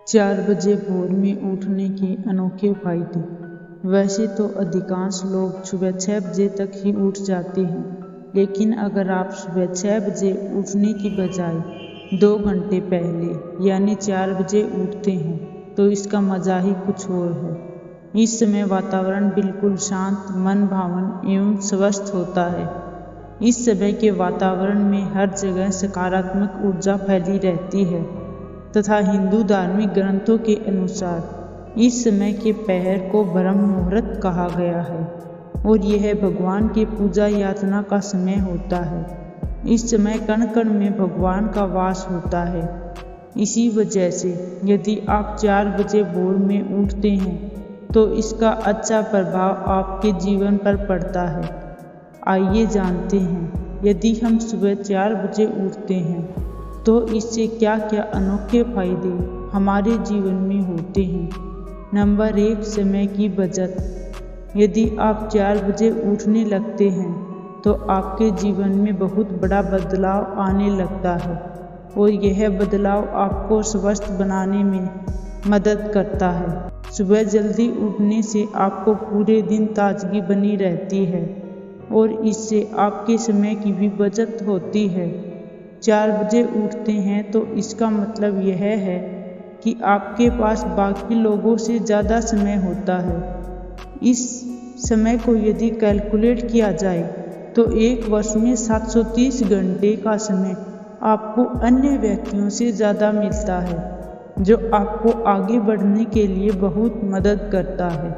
4 बजे भोर में उठने के अनोखे फायदे। वैसे तो अधिकांश लोग सुबह 6 बजे तक ही उठ जाते हैं, लेकिन अगर आप सुबह 6 बजे उठने की बजाय 2 घंटे पहले यानी 4 बजे उठते हैं तो इसका मज़ा ही कुछ और है। इस समय वातावरण बिल्कुल शांत, मन भावन एवं स्वस्थ होता है। इस समय के वातावरण में हर जगह सकारात्मक ऊर्जा फैली रहती है तथा हिंदू धार्मिक ग्रंथों के अनुसार इस समय के पहर को ब्रह्म मुहूर्त कहा गया है और यह भगवान के पूजा याचना का समय होता है। इस समय कण कण में भगवान का वास होता है। इसी वजह से यदि आप 4 बजे भोर में उठते हैं तो इसका अच्छा प्रभाव आपके जीवन पर पड़ता है। आइए जानते हैं, यदि हम सुबह 4 बजे उठते हैं तो इससे क्या क्या अनोखे फायदे हमारे जीवन में होते हैं। नंबर 1, समय की बचत। यदि आप 4 बजे उठने लगते हैं तो आपके जीवन में बहुत बड़ा बदलाव आने लगता है और यह बदलाव आपको स्वस्थ बनाने में मदद करता है। सुबह जल्दी उठने से आपको पूरे दिन ताजगी बनी रहती है और इससे आपके समय की भी बचत होती है। 4 बजे उठते हैं तो इसका मतलब यह है कि आपके पास बाकी लोगों से ज़्यादा समय होता है। इस समय को यदि कैलकुलेट किया जाए तो एक वर्ष में 730 घंटे का समय आपको अन्य व्यक्तियों से ज़्यादा मिलता है, जो आपको आगे बढ़ने के लिए बहुत मदद करता है।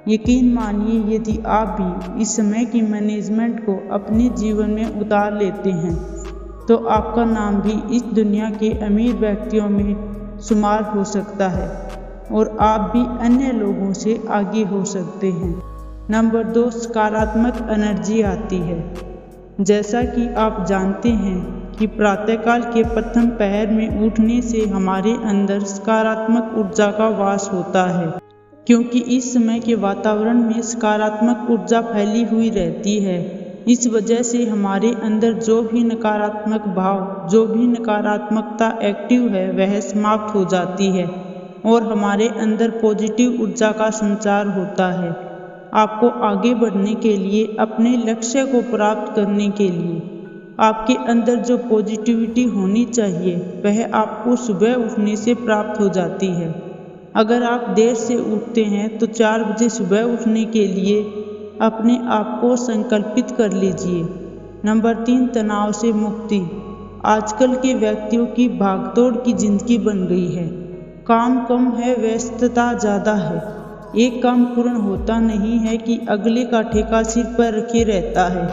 यकीन मानिए, यदि आप भी इस समय की मैनेजमेंट को अपने जीवन में उतार लेते हैं तो आपका नाम भी इस दुनिया के अमीर व्यक्तियों में शुमार हो सकता है और आप भी अन्य लोगों से आगे हो सकते हैं। नंबर 2, सकारात्मक एनर्जी आती है। जैसा कि आप जानते हैं कि प्रातःकाल के प्रथम पहर में उठने से हमारे अंदर सकारात्मक ऊर्जा का वास होता है, क्योंकि इस समय के वातावरण में सकारात्मक ऊर्जा फैली हुई रहती है। इस वजह से हमारे अंदर जो भी नकारात्मक भाव, जो भी नकारात्मकता एक्टिव है वह समाप्त हो जाती है और हमारे अंदर पॉजिटिव ऊर्जा का संचार होता है। आपको आगे बढ़ने के लिए, अपने लक्ष्य को प्राप्त करने के लिए आपके अंदर जो पॉजिटिविटी होनी चाहिए वह आपको सुबह उठने से प्राप्त हो जाती है। अगर आप देर से उठते हैं तो 4 बजे सुबह उठने के लिए अपने आप को संकल्पित कर लीजिए। नंबर 3, तनाव से मुक्ति। आजकल के व्यक्तियों की भागदौड़ की जिंदगी बन गई है। काम कम है, व्यस्तता ज़्यादा है। एक काम पूर्ण होता नहीं है कि अगले का ठेका सिर पर रखे रहता है,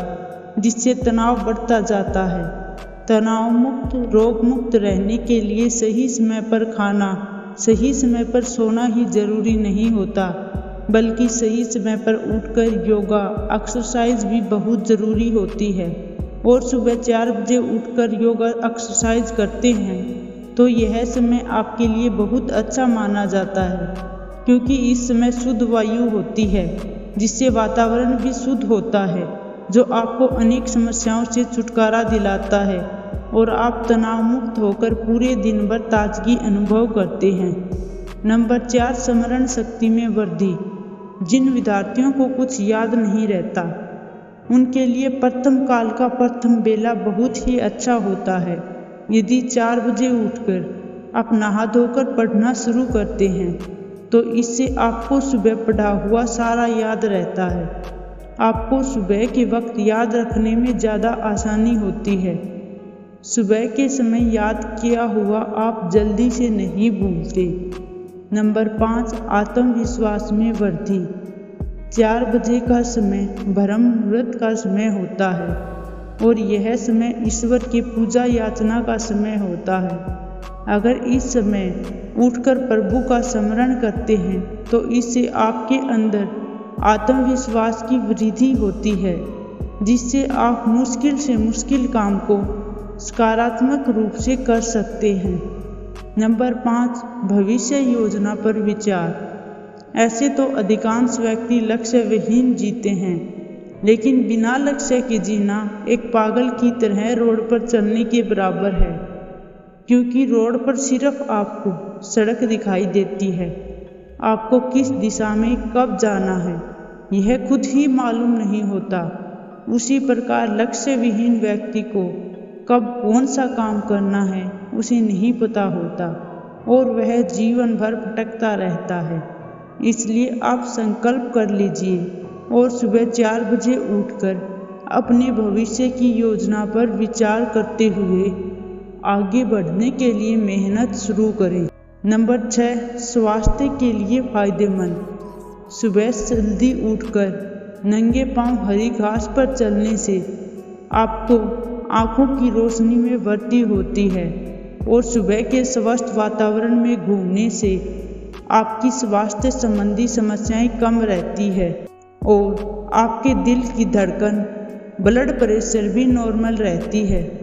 जिससे तनाव बढ़ता जाता है। तनाव मुक्त, रोग मुक्त रहने के लिए सही समय पर खाना, सही समय पर सोना ही जरूरी नहीं होता, बल्कि सही समय पर उठकर योगा, एक्सरसाइज भी बहुत ज़रूरी होती है। और सुबह 4 बजे उठकर योगा एक्सरसाइज करते हैं तो यह समय आपके लिए बहुत अच्छा माना जाता है, क्योंकि इस समय शुद्ध वायु होती है, जिससे वातावरण भी शुद्ध होता है, जो आपको अनेक समस्याओं से छुटकारा दिलाता है और आप तनाव मुक्त होकर पूरे दिन भर ताजगी अनुभव करते हैं। नंबर 4, स्मरण शक्ति में वृद्धि। जिन विद्यार्थियों को कुछ याद नहीं रहता, उनके लिए प्रथम काल का प्रथम बेला बहुत ही अच्छा होता है। यदि 4 बजे उठकर आप नहा धोकर पढ़ना शुरू करते हैं तो इससे आपको सुबह पढ़ा हुआ सारा याद रहता है। आपको सुबह के वक्त याद रखने में ज़्यादा आसानी होती है। सुबह के समय याद किया हुआ आप जल्दी से नहीं भूलते। नंबर 5, आत्मविश्वास में वृद्धि। 4 बजे का समय ब्रह्म मुहूर्त का समय होता है और यह समय ईश्वर की पूजा याचना का समय होता है। अगर इस समय उठकर प्रभु का स्मरण करते हैं तो इससे आपके अंदर आत्मविश्वास की वृद्धि होती है, जिससे आप मुश्किल से मुश्किल काम को सकारात्मक रूप से कर सकते हैं। नंबर 5, भविष्य योजना पर विचार। ऐसे तो अधिकांश व्यक्ति लक्ष्य विहीन जीते हैं, लेकिन बिना लक्ष्य के जीना एक पागल की तरह रोड पर चलने के बराबर है। क्योंकि रोड पर सिर्फ आपको सड़क दिखाई देती है। आपको किस दिशा में कब जाना है यह खुद ही मालूम नहीं होता। उसी प्रकार लक्ष्य विहीन व्यक्ति को कब कौन सा काम करना है उसे नहीं पता होता और वह जीवन भर भटकता रहता है। इसलिए आप संकल्प कर लीजिए और सुबह 4 बजे उठकर अपने भविष्य की योजना पर विचार करते हुए आगे बढ़ने के लिए मेहनत शुरू करें। नंबर 6, स्वास्थ्य के लिए फायदेमंद। सुबह जल्दी उठकर नंगे पांव हरी घास पर चलने से आपको आँखों की रोशनी में वृद्धि होती है और सुबह के स्वस्थ वातावरण में घूमने से आपकी स्वास्थ्य संबंधी समस्याएं कम रहती है और आपके दिल की धड़कन, ब्लड प्रेशर भी नॉर्मल रहती है।